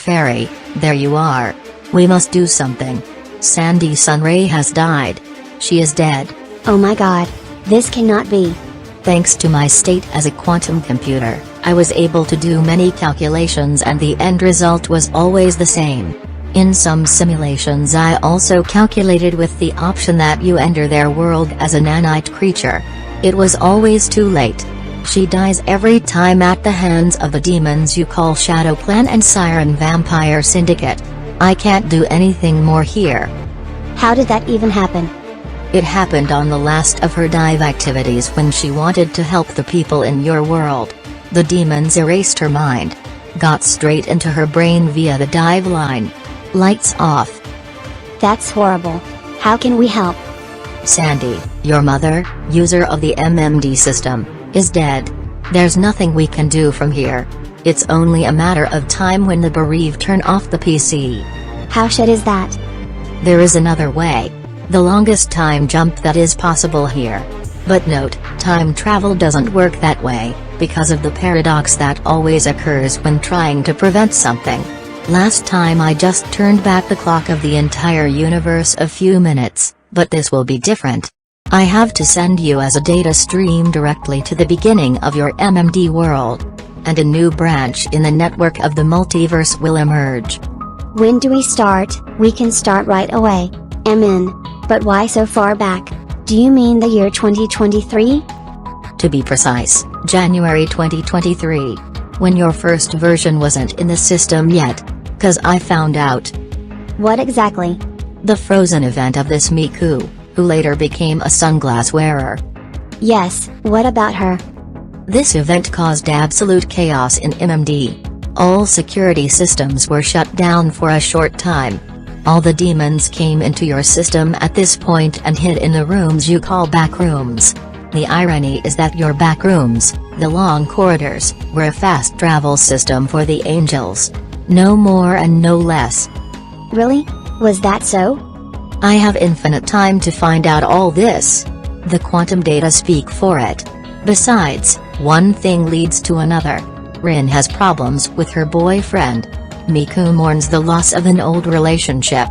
fairy, there you are. We must do something. Sandy Sunray has died. She is dead. Oh my god. This cannot be. Thanks to my state as a quantum computer, I was able to do many calculations and the end result was always the same. In some simulations I also calculated with the option that you enter their world as a nanite creature. It was always too late. She dies every time at the hands of the demons you call Shadow Clan and Siren Vampire Syndicate. I can't do anything more here. How did that even happen? It happened on the last of her dive activities when she wanted to help the people in your world. The demons erased her mind. Got straight into her brain via the dive line. Lights off. That's horrible. How can we help? Sandy, your mother, user of the MMD system, is dead. There's nothing we can do from here. It's only a matter of time when the bereaved turn off the PC. How shit is that? There is another way. The longest time jump that is possible here. But note, time travel doesn't work that way, because of the paradox that always occurs when trying to prevent something. Last time I just turned back the clock of the entire universe a few minutes, but this will be different. I have to send you as a data stream directly to the beginning of your MMD world. And a new branch in the network of the multiverse will emerge. When do we start? We can start right away. I'm in. But why so far back? Do you mean the year 2023? To be precise, January 2023. When your first version wasn't in the system yet. 'Cause I found out. What exactly? The frozen event of this Miku, who later became a sunglass wearer. Yes, what about her? This event caused absolute chaos in MMD. All security systems were shut down for a short time. All the demons came into your system at this point and hid in the rooms you call backrooms. The irony is that your backrooms, the long corridors, were a fast travel system for the angels. No more and no less. Really? Was that so? I have infinite time to find out all this. The quantum data speak for it. Besides, one thing leads to another. Rin has problems with her boyfriend. Miku mourns the loss of an old relationship.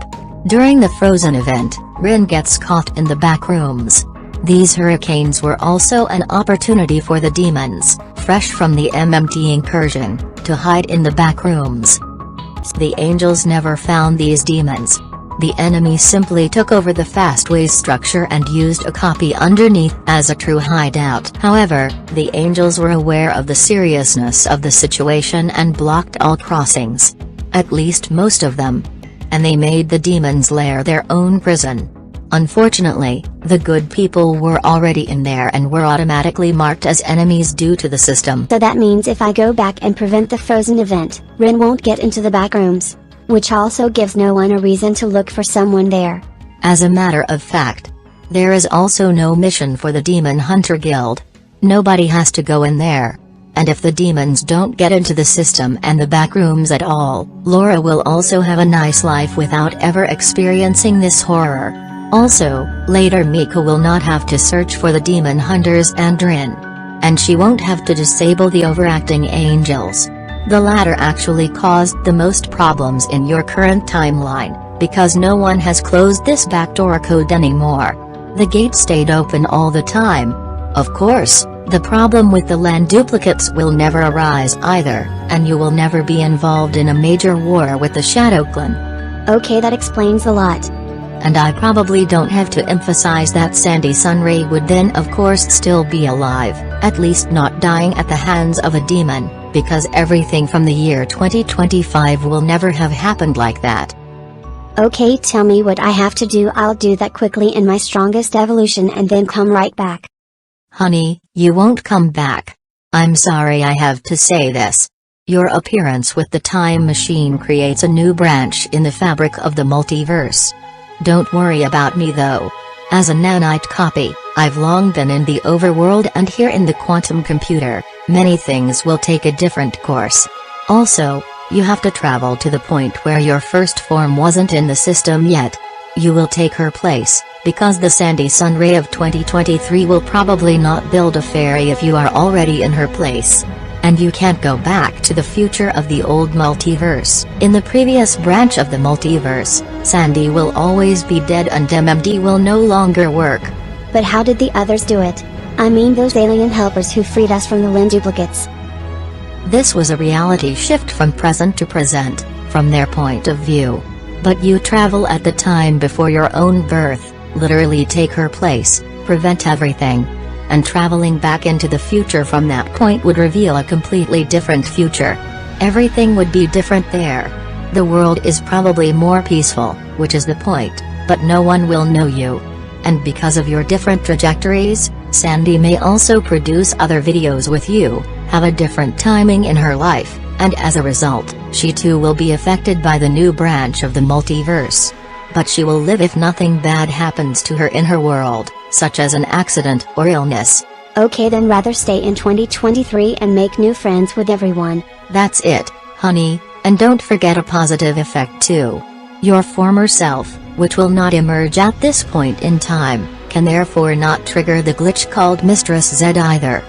During the frozen event, Rin gets caught in the back rooms. These hurricanes were also an opportunity for the demons, fresh from the MMD incursion, to hide in the back rooms. The angels never found these demons. The enemy simply took over the Fastways structure and used a copy underneath as a true hideout. However, the angels were aware of the seriousness of the situation and blocked all crossings. At least most of them. And they made the demons' lair their own prison. Unfortunately, the good people were already in there and were automatically marked as enemies due to the system. So that means if I go back and prevent the frozen event, Rin won't get into the back rooms. Which also gives no one a reason to look for someone there. As a matter of fact, there is also no mission for the Demon Hunter Guild. Nobody has to go in there. And if the demons don't get into the system and the back rooms at all, Laura will also have a nice life without ever experiencing this horror. Also, later Mika will not have to search for the demon hunters and Rin. And she won't have to disable the overacting angels. The latter actually caused the most problems in your current timeline, because no one has closed this backdoor code anymore. The gate stayed open all the time. Of course, the problem with the land duplicates will never arise either, and you will never be involved in a major war with the Shadow Clan. Okay, that explains a lot. And I probably don't have to emphasize that Sandy Sunray would then of course still be alive, at least not dying at the hands of a demon, because everything from the year 2025 will never have happened like that. Okay, tell me what I have to do. I'll do that quickly in my strongest evolution and then come right back. Honey, you won't come back. I'm sorry I have to say this. Your appearance with the time machine creates a new branch in the fabric of the multiverse. Don't worry about me though. As a nanite copy, I've long been in the overworld and here in the quantum computer, many things will take a different course. Also, you have to travel to the point where your first form wasn't in the system yet. You will take her place, because the Sandy Sunray of 2023 will probably not build a fairy if you are already in her place. and you can't go back to the future of the old multiverse. In the previous branch of the multiverse, Sandy will always be dead and MMD will no longer work. But how did the others do it? I mean those alien helpers who freed us from the Lin duplicates. This was a reality shift from present to present, from their point of view. But you travel at the time before your own birth, literally take her place, prevent everything. And traveling back into the future from that point would reveal a completely different future. Everything would be different there. The world is probably more peaceful, which is the point, but no one will know you. And because of your different trajectories, Sandy may also produce other videos with you, have a different timing in her life, and as a result, she too will be affected by the new branch of the multiverse. But she will live if nothing bad happens to her in her world, such as an accident or illness. Okay, then rather stay in 2023 and make new friends with everyone. That's it, honey, and don't forget a positive effect too. Your former self, which will not emerge at this point in time, can therefore not trigger the glitch called Mistress Z either.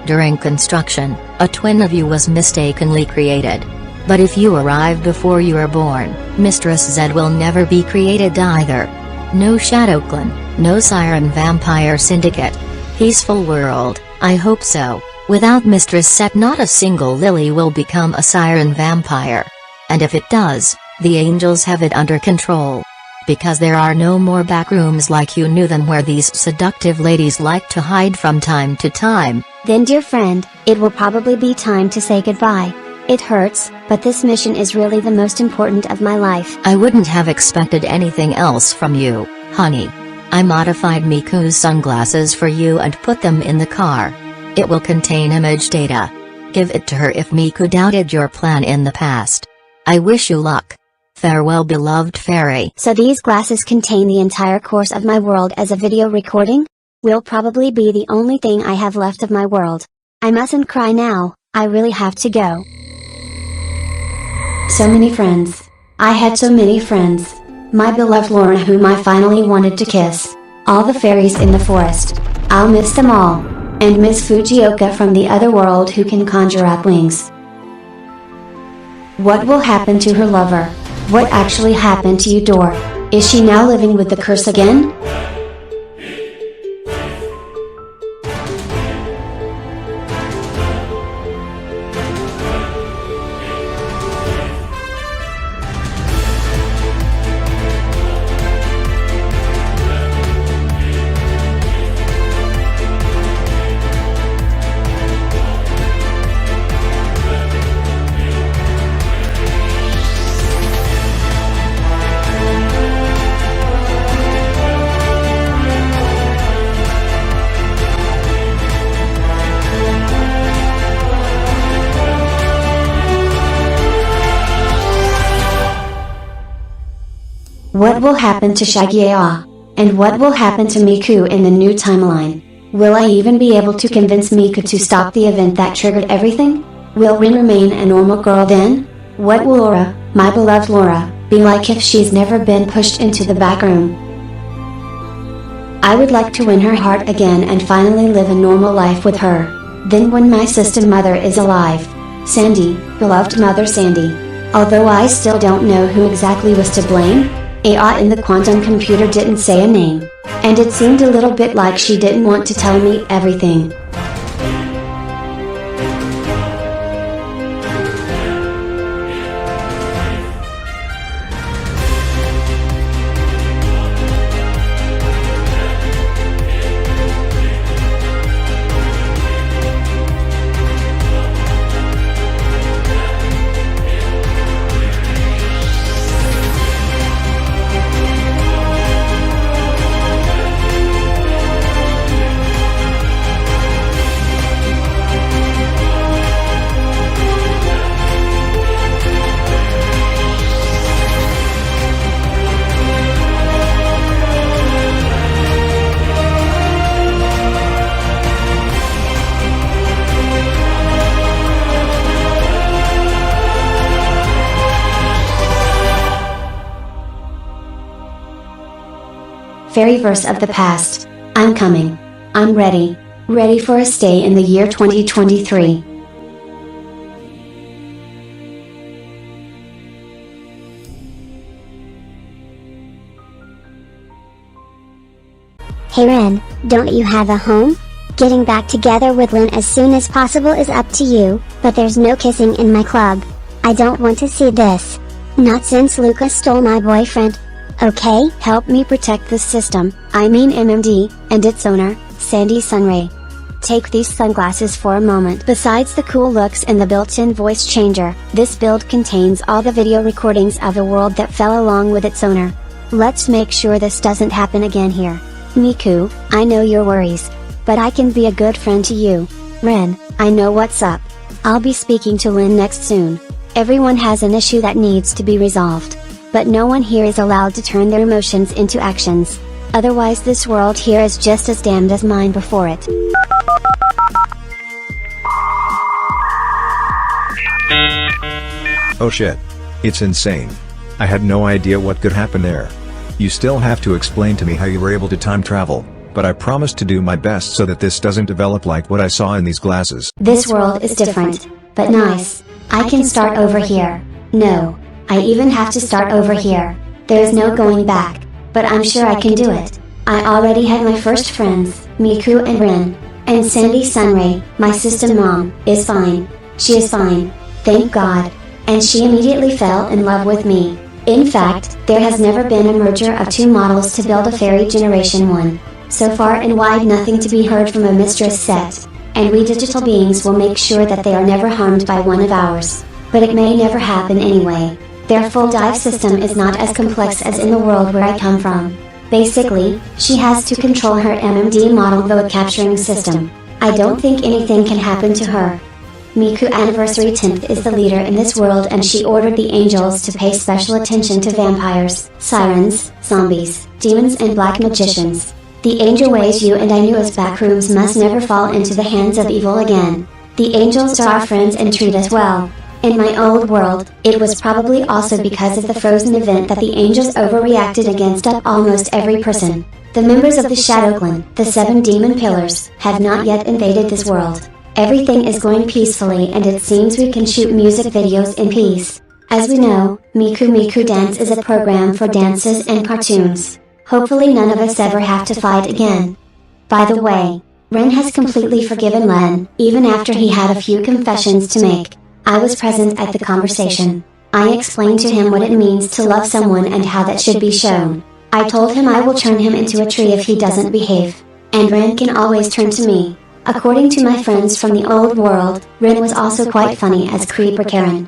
During construction, a twin of you was mistakenly created. But if you arrive before you are born, Mistress Z will never be created either. No Shadow Clan, no Siren Vampire Syndicate. Peaceful world, I hope so. Without Mistress Z not a single Lily will become a Siren Vampire. And if it does, the angels have it under control. Because there are no more backrooms like you knew them where these seductive ladies like to hide from time to time. Then dear friend, it will probably be time to say goodbye. It hurts, but this mission is really the most important of my life. I wouldn't have expected anything else from you, honey. I modified Miku's sunglasses for you and put them in the car. It will contain image data. Give it to her if Miku doubted your plan in the past. I wish you luck. Farewell, beloved fairy. So these glasses contain the entire course of my world as a video recording? Will probably be the only thing I have left of my world. I mustn't cry now, I really have to go. So many friends. I had so many friends. My beloved Laura whom I finally wanted to kiss. All the fairies in the forest. I'll miss them all. And Miss Fujioka from the other world who can conjure up wings. What will happen to her lover? What actually happened to Eudora? Is she now living with the curse again? What will happen to Shagya? And what will happen to Miku in the new timeline? Will I even be able to convince Miku to stop the event that triggered everything? Will Rin remain a normal girl then? What will Laura, my beloved Laura, be like if she's never been pushed into the back room? I would like to win her heart again and finally live a normal life with her. Then when my sister mother is alive. Sandy, beloved mother Sandy. Although I still don't know who exactly was to blame, AI in the quantum computer didn't say a name. And it seemed a little bit like she didn't want to tell me everything. Fairyverse of the past. I'm coming. I'm ready. Ready for a stay in the year 2023. Hey Ren, don't you have a home? Getting back together with Lynn as soon as possible is up to you, but there's no kissing in my club. I don't want to see this. Not since Lucas stole my boyfriend. Okay? Help me protect this system, I mean MMD, and its owner, Sandy Sunray. Take these sunglasses for a moment. Besides the cool looks and the built-in voice changer, this build contains all the video recordings of the world that fell along with its owner. Let's make sure this doesn't happen again here. Miku, I know your worries, but I can be a good friend to you. Ren, I know what's up. I'll be speaking to Lynn next soon. Everyone has an issue that needs to be resolved. But no one here is allowed to turn their emotions into actions. Otherwise this world here is just as damned as mine before it. Oh shit. It's insane. I had no idea what could happen there. You still have to explain to me how you were able to time travel, but I promise to do my best so that this doesn't develop like what I saw in these glasses. This world is different, but nice. I can start over here. No, I even have to start over here. There's no going back, but I'm sure I can do it. I already had my first friends, Miku and Ren. And Sandy Sunray, my system mom, is fine. She is fine. Thank God. And she immediately fell in love with me. In fact, there has never been a merger of two models to build a fairy generation 1. So far and wide nothing to be heard from a mistress set. And we digital beings will make sure that they are never harmed by one of ours. But it may never happen anyway. Their full dive system is not as complex as in the world where I come from. Basically, she has to control her MMD model vote capturing system. I don't think anything can happen to her. Miku Anniversary 10th is the leader in this world and she ordered the angels to pay special attention to vampires, sirens, zombies, demons and black magicians. The angel ways you and I knew as backrooms must never fall into the hands of evil again. The angels are our friends and treat us well. In my old world, it was probably also because of the frozen event that the angels overreacted against almost every person. The members of the Shadow Clan, the 7 demon pillars, have not yet invaded this world. Everything is going peacefully and it seems we can shoot music videos in peace. As we know, Miku Miku Dance is a program for dances and cartoons. Hopefully none of us ever have to fight again. By the way, Ren has completely forgiven Len, even after he had a few confessions to make. I was present at the conversation. I explained to him what it means to love someone and how that should be shown. I told him I will turn him into a tree if he doesn't behave. And Ren can always turn to me. According to my friends from the old world, Ren was also quite funny as Creeper Karen.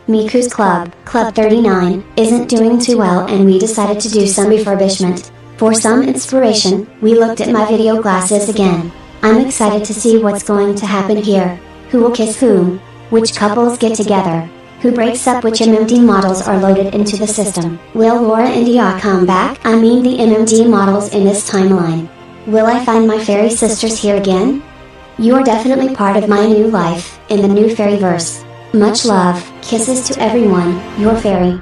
Miku's club, Club 39, isn't doing too well and we decided to do some refurbishment. For some inspiration, we looked at my video glasses again. I'm excited to see what's going to happen here. Who will kiss whom? Which couples get together? Who breaks up which MMD models are loaded into the system? Will Laura and Dia come back? I mean the MMD models in this timeline. Will I find my fairy sisters here again? You are definitely part of my new life, in the new fairyverse. Much love, kisses to everyone, your fairy.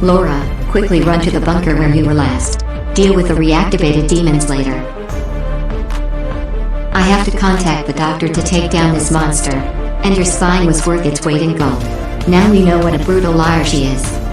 Laura, quickly run to the bunker where you were last. Deal with the reactivated demons later. I have to contact the doctor to take down this monster. And your spying was worth its weight in gold. Now we know what a brutal liar she is.